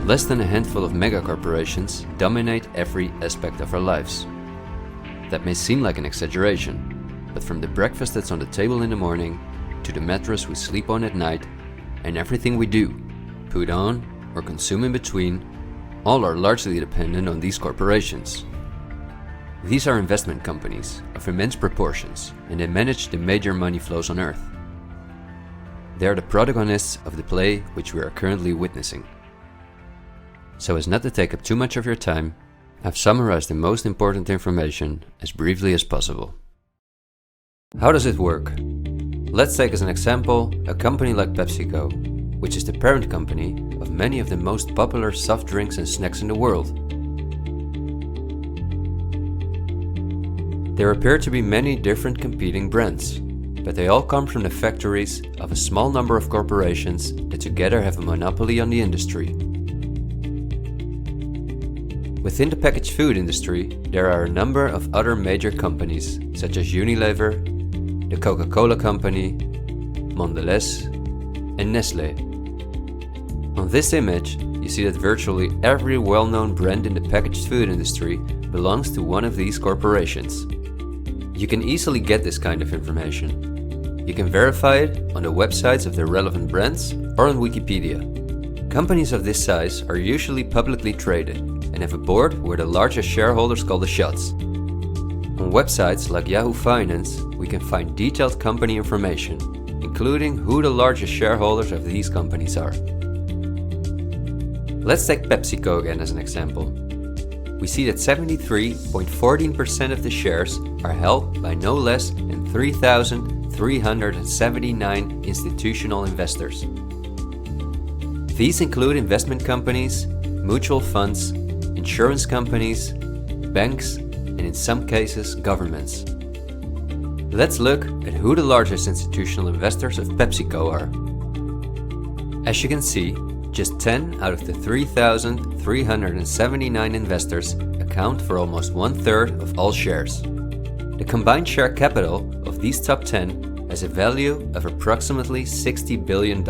less than a handful of megacorporations dominate every aspect of our lives. That may seem like an exaggeration, but from the breakfast that's on the table in the morning, to the mattress we sleep on at night, and everything we do, put on, or consume in between, all are largely dependent on these corporations. These are investment companies of immense proportions, and they manage the major money flows on Earth. They are the protagonists of the play which we are currently witnessing. So as not to take up too much of your time, I've summarized the most important information as briefly as possible. How does it work? Let's take as an example a company like PepsiCo, which is the parent company of many of the most popular soft drinks and snacks in the world. There appear to be many different competing brands, but they all come from the factories of a small number of corporations that together have a monopoly on the industry. Within the packaged food industry, there are a number of other major companies such as Unilever, the Coca-Cola Company, Mondelez, and Nestlé. On this image, you see that virtually every well-known brand in the packaged food industry belongs to one of these corporations. You can easily get this kind of information. You can verify it on the websites of the relevant brands or on Wikipedia. Companies of this size are usually publicly traded and have a board where the largest shareholders call the shots. On websites like Yahoo Finance, we can find detailed company information, including who the largest shareholders of these companies are. Let's take PepsiCo again as an example. We see that 73.14% of the shares are held by no less than 3,379 institutional investors. These include investment companies, mutual funds, insurance companies, banks, and in some cases, governments. Let's look at who the largest institutional investors of PepsiCo are. As you can see, just 10 out of the 3,379 investors account for almost 1/3 of all shares. The combined share capital of these top 10 has a value of approximately $60 billion.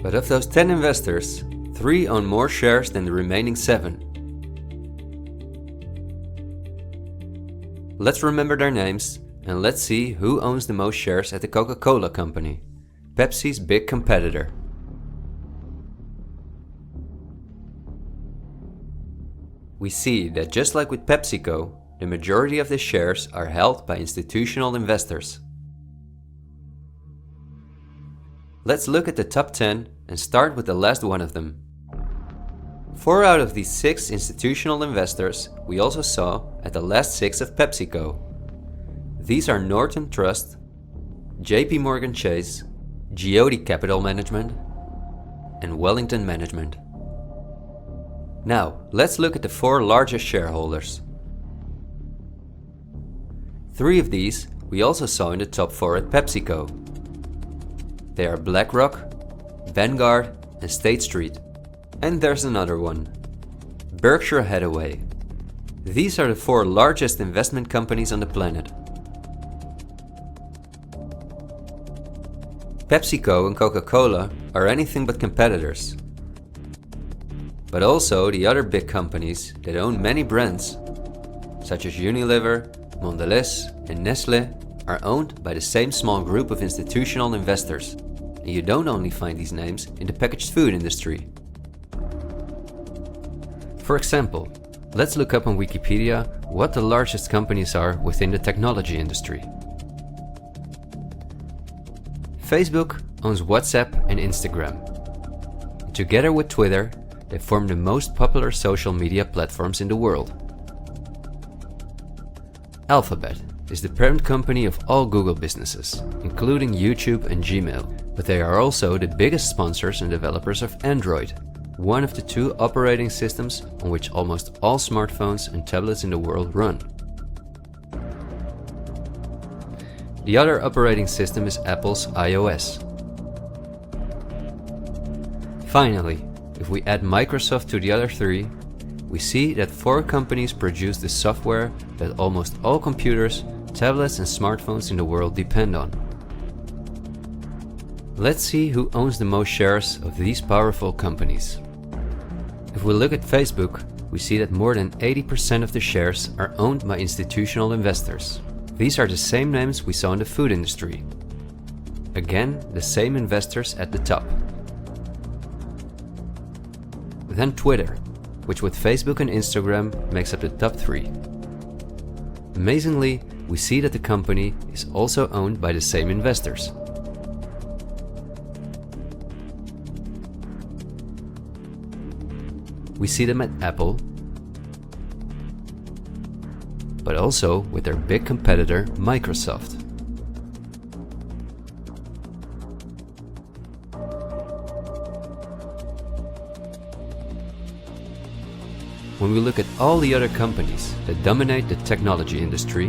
But of those 10 investors, 3 own more shares than the remaining 7. Let's remember their names and let's see who owns the most shares at the Coca-Cola Company, Pepsi's big competitor. We see that just like with PepsiCo, the majority of the shares are held by institutional investors. Let's look at the top 10 and start with the last one of them. 4 out of these 6 institutional investors we also saw at the last 6 of PepsiCo. These are Norton Trust, JP Morgan Chase, Geode Capital Management, and Wellington Management. Now, let's look at the 4 largest shareholders. 3 of these we also saw in the top 4 at PepsiCo. They are BlackRock, Vanguard, and State Street. And there's another one, Berkshire Hathaway. These are the 4 largest investment companies on the planet. PepsiCo and Coca-Cola are anything but competitors. But also the other big companies that own many brands, such as Unilever, Mondelez, and Nestlé, are owned by the same small group of institutional investors. And you don't only find these names in the packaged food industry. For example, let's look up on Wikipedia what the largest companies are within the technology industry. Facebook owns WhatsApp and Instagram. Together with Twitter, they form the most popular social media platforms in the world. Alphabet is the parent company of all Google businesses, including YouTube and Gmail, but they are also the biggest sponsors and developers of Android, one of the 2 operating systems on which almost all smartphones and tablets in the world run. The other operating system is Apple's iOS. Finally, if we add Microsoft to the other 3, we see that 4 companies produce the software that almost all computers, tablets and smartphones in the world depend on. Let's see who owns the most shares of these powerful companies. If we look at Facebook, we see that more than 80% of the shares are owned by institutional investors. These are the same names we saw in the food industry. Again, the same investors at the top. Then Twitter, which with Facebook and Instagram makes up the top 3. Amazingly, we see that the company is also owned by the same investors. We see them at Apple, but also with their big competitor Microsoft. When we look at all the other companies that dominate the technology industry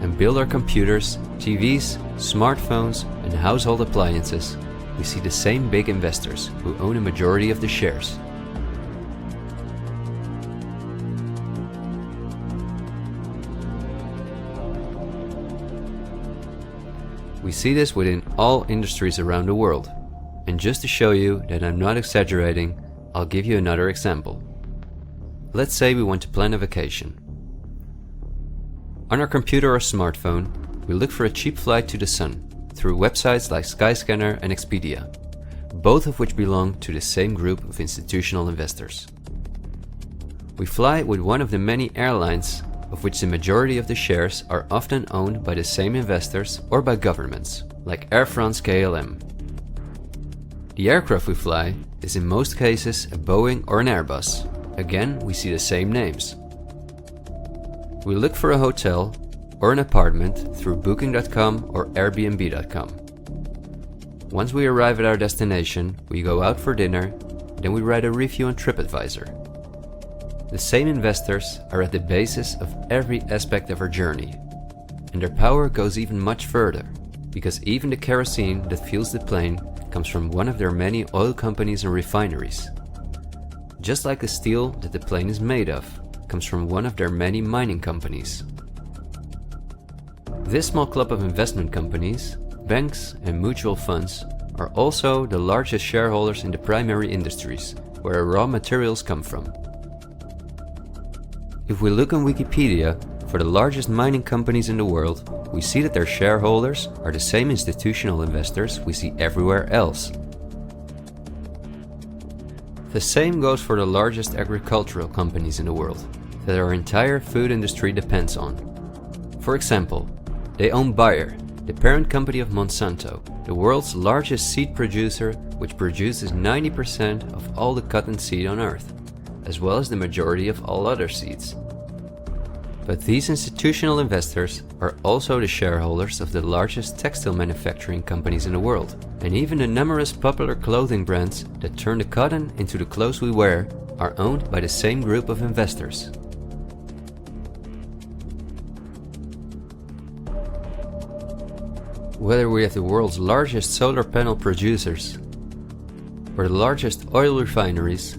and build our computers, TVs, smartphones and household appliances, we see the same big investors who own a majority of the shares. We see this within all industries around the world. And just to show you that I'm not exaggerating, I'll give you another example. Let's say we want to plan a vacation. On our computer or smartphone, we look for a cheap flight to the sun through websites like Skyscanner and Expedia, both of which belong to the same group of institutional investors. We fly with one of the many airlines, of which the majority of the shares are often owned by the same investors or by governments, like Air France-KLM. The aircraft we fly is in most cases a Boeing or an Airbus. Again, we see the same names. We look for a hotel or an apartment through Booking.com or Airbnb.com. Once we arrive at our destination, we go out for dinner, then we write a review on TripAdvisor. The same investors are at the basis of every aspect of our journey, and their power goes even much further, because even the kerosene that fuels the plane comes from one of their many oil companies and refineries. Just like the steel that the plane is made of comes from one of their many mining companies. This small club of investment companies, banks and mutual funds are also the largest shareholders in the primary industries, where raw materials come from. If we look on Wikipedia for the largest mining companies in the world, we see that their shareholders are the same institutional investors we see everywhere else. The same goes for the largest agricultural companies in the world, that our entire food industry depends on. For example, they own Bayer, the parent company of Monsanto, the world's largest seed producer, which produces 90% of all the cotton seed on Earth, as well as the majority of all other seeds. But these institutional investors are also the shareholders of the largest textile manufacturing companies in the world, and even the numerous popular clothing brands that turn the cotton into the clothes we wear are owned by the same group of investors. Whether we have the world's largest solar panel producers or the largest oil refineries,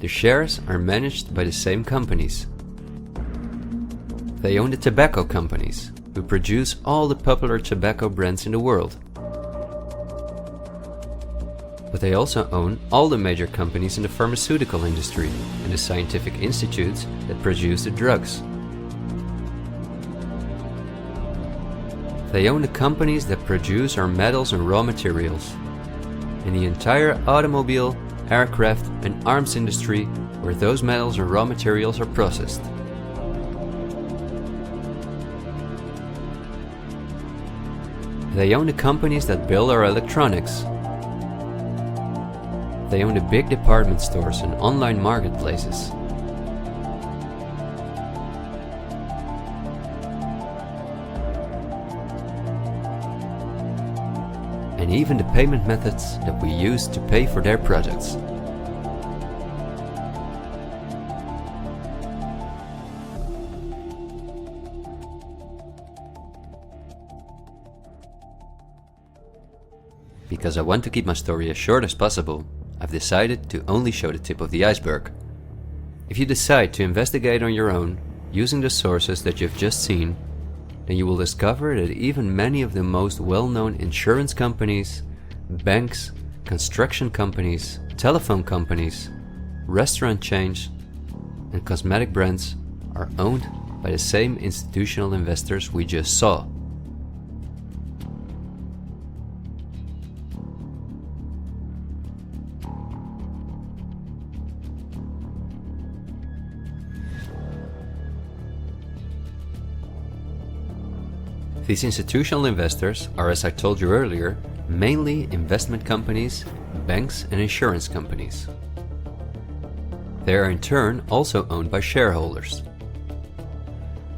the shares are managed by the same companies. They own the tobacco companies, who produce all the popular tobacco brands in the world. But they also own all the major companies in the pharmaceutical industry and the scientific institutes that produce the drugs. They own the companies that produce our metals and raw materials, and the entire automobile, aircraft and arms industry where those metals and raw materials are processed. They own the companies that build our electronics. They own the big department stores and online marketplaces. And even the payment methods that we use to pay for their products. Because I want to keep my story as short as possible, I've decided to only show the tip of the iceberg. If you decide to investigate on your own, using the sources that you've just seen, then you will discover that even many of the most well-known insurance companies, banks, construction companies, telephone companies, restaurant chains, and cosmetic brands are owned by the same institutional investors we just saw. These institutional investors are, as I told you earlier, mainly investment companies, banks and insurance companies. They are in turn also owned by shareholders.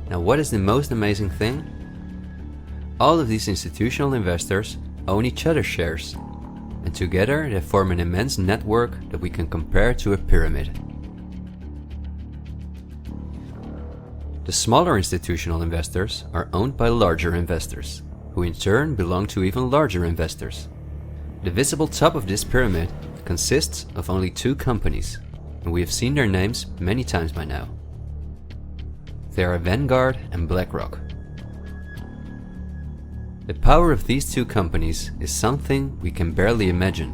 Now, what is the most amazing thing? All of these institutional investors own each other's shares, and together they form an immense network that we can compare to a pyramid. The smaller institutional investors are owned by larger investors, who in turn belong to even larger investors. The visible top of this pyramid consists of only two companies, and we have seen their names many times by now. They are Vanguard and BlackRock. The power of these two companies is something we can barely imagine.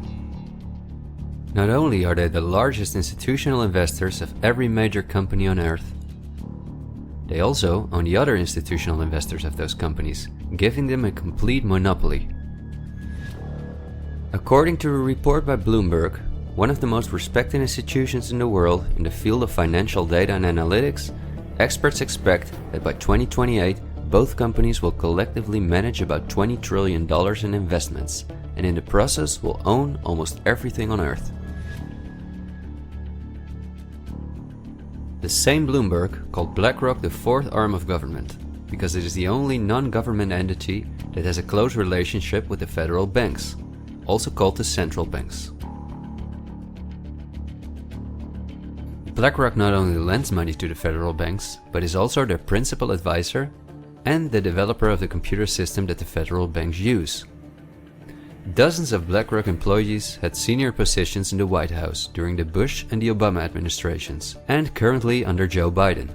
Not only are they the largest institutional investors of every major company on Earth, they also own the other institutional investors of those companies, giving them a complete monopoly. According to a report by Bloomberg, one of the most respected institutions in the world in the field of financial data and analytics, experts expect that by 2028, both companies will collectively manage about $20 trillion in investments, and in the process will own almost everything on Earth. The same Bloomberg called BlackRock the fourth arm of government, because it is the only non-government entity that has a close relationship with the federal banks, also called the central banks. BlackRock not only lends money to the federal banks, but is also their principal advisor and the developer of the computer system that the federal banks use. Dozens of BlackRock employees had senior positions in the White House during the Bush and the Obama administrations, and currently under Joe Biden.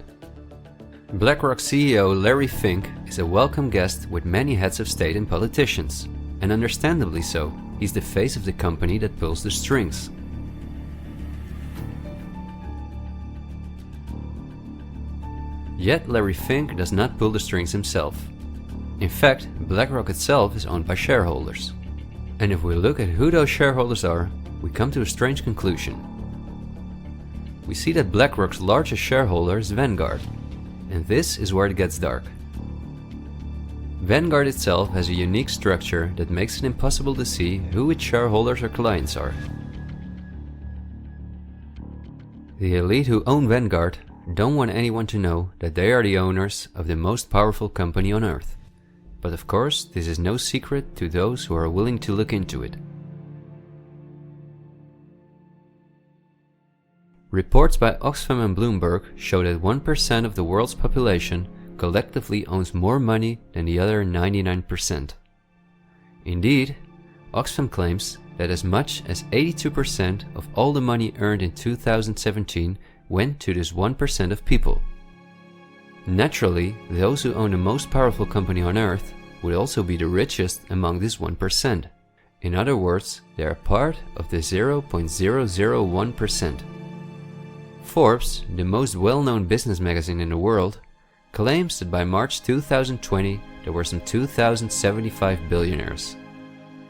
BlackRock CEO Larry Fink is a welcome guest with many heads of state and politicians, and understandably so. He's the face of the company that pulls the strings. Yet Larry Fink does not pull the strings himself. In fact, BlackRock itself is owned by shareholders. And if we look at who those shareholders are, we come to a strange conclusion. We see that BlackRock's largest shareholder is Vanguard, and this is where it gets dark. Vanguard itself has a unique structure that makes it impossible to see who its shareholders or clients are. The elite who own Vanguard don't want anyone to know that they are the owners of the most powerful company on Earth. But of course, this is no secret to those who are willing to look into it. Reports by Oxfam and Bloomberg show that 1% of the world's population collectively owns more money than the other 99%. Indeed, Oxfam claims that as much as 82% of all the money earned in 2017 went to this 1% of people. Naturally, those who own the most powerful company on Earth would also be the richest among this 1%. In other words, they are part of the 0.001%. Forbes, the most well-known business magazine in the world, claims that by March 2020 there were some 2,075 billionaires.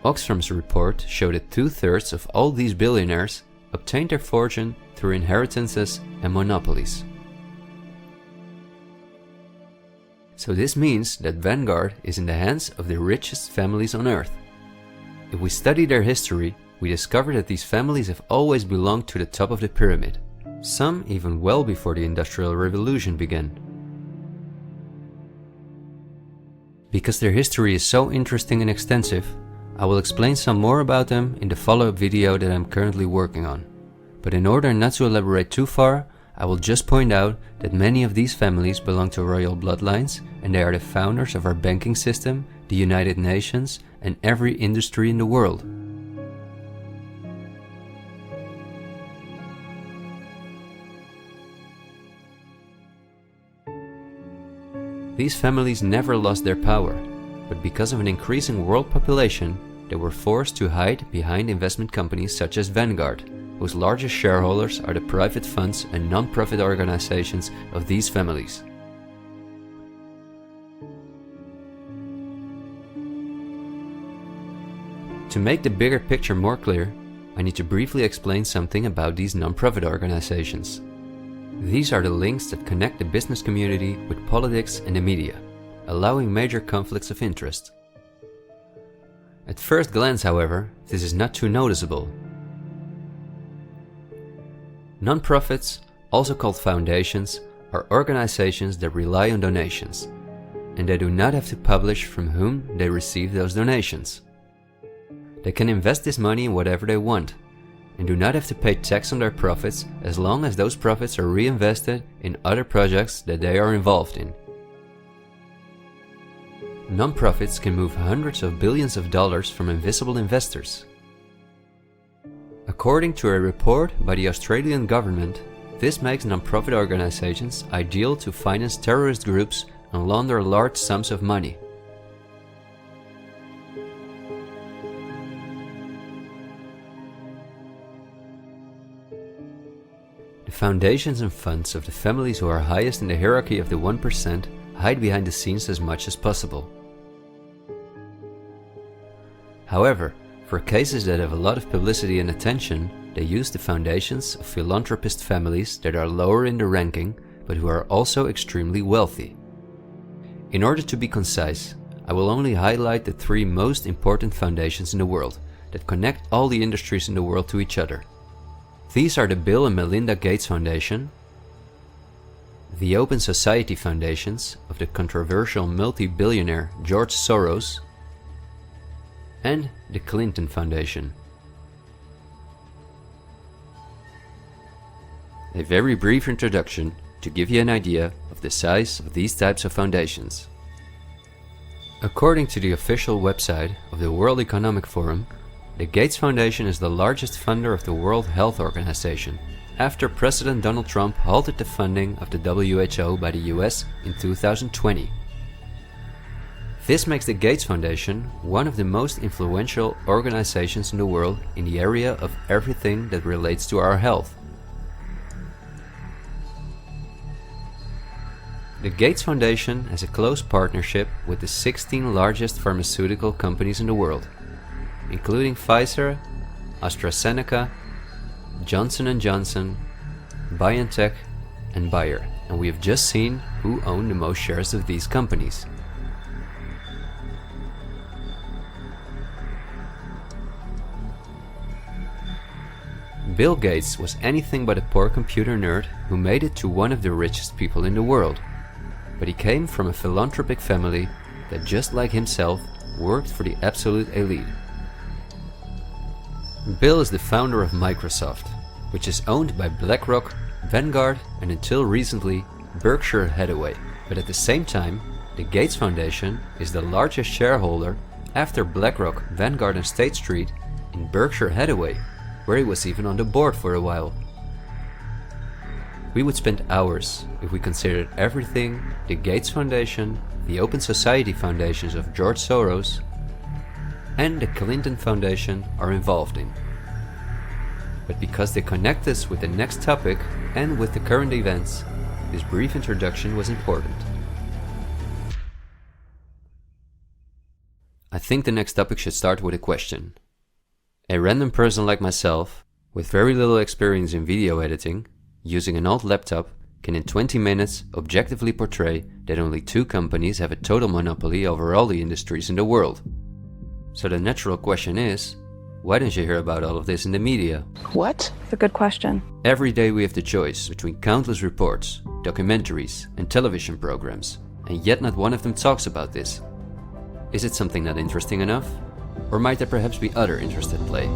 Oxfam's report showed that 2/3 of all these billionaires obtained their fortune through inheritances and monopolies. So this means that Vanguard is in the hands of the richest families on Earth. If we study their history, we discover that these families have always belonged to the top of the pyramid, some even well before the Industrial Revolution began. Because their history is so interesting and extensive, I will explain some more about them in the follow-up video that I'm currently working on. But in order not to elaborate too far, I will just point out that many of these families belong to royal bloodlines, and they are the founders of our banking system, the United Nations, and every industry in the world. These families never lost their power, but because of an increasing world population, they were forced to hide behind investment companies such as Vanguard, whose largest shareholders are the private funds and non-profit organizations of these families. To make the bigger picture more clear, I need to briefly explain something about these non-profit organizations. These are the links that connect the business community with politics and the media, allowing major conflicts of interest. At first glance, however, this is not too noticeable. Non-profits, also called foundations, are organizations that rely on donations, and they do not have to publish from whom they receive those donations. They can invest this money in whatever they want, and do not have to pay tax on their profits as long as those profits are reinvested in other projects that they are involved in. Non-profits can move hundreds of billions of dollars from invisible investors. According to a report by the Australian government, this makes non-profit organizations ideal to finance terrorist groups and launder large sums of money. The foundations and funds of the families who are highest in the hierarchy of the 1% hide behind the scenes as much as possible. However, for cases that have a lot of publicity and attention, they use the foundations of philanthropist families that are lower in the ranking, but who are also extremely wealthy. In order to be concise, I will only highlight the 3 most important foundations in the world that connect all the industries in the world to each other. These are the Bill and Melinda Gates Foundation, the Open Society Foundations of the controversial multi-billionaire George Soros, and the Clinton Foundation. A very brief introduction to give you an idea of the size of these types of foundations. According to the official website of the World Economic Forum, the Gates Foundation is the largest funder of the World Health Organization, after President Donald Trump halted the funding of the WHO by the US in 2020. This makes the Gates Foundation one of the most influential organizations in the world in the area of everything that relates to our health. The Gates Foundation has a close partnership with the 16 largest pharmaceutical companies in the world, including Pfizer, AstraZeneca, Johnson & Johnson, BioNTech, and Bayer, and we have just seen who own the most shares of these companies. Bill Gates was anything but a poor computer nerd who made it to one of the richest people in the world, but he came from a philanthropic family that, just like himself, worked for the absolute elite. Bill is the founder of Microsoft, which is owned by BlackRock, Vanguard, and until recently Berkshire Hathaway. But at the same time, the Gates Foundation is the largest shareholder after BlackRock, Vanguard, and State Street in Berkshire Hathaway, where he was even on the board for a while. We would spend hours if we considered everything the Gates Foundation, the Open Society Foundations of George Soros, and the Clinton Foundation are involved in. But because they connect us with the next topic and with the current events, this brief introduction was important. I think the next topic should start with a question. A random person like myself, with very little experience in video editing, using an old laptop, can in 20 minutes objectively portray that only 2 companies have a total monopoly over all the industries in the world. So the natural question is, why don't you hear about all of this in the media? What? It's a good question. Every day we have the choice between countless reports, documentaries, and television programs, and yet not one of them talks about this. Is it something not interesting enough? Or might there perhaps be other interests at play?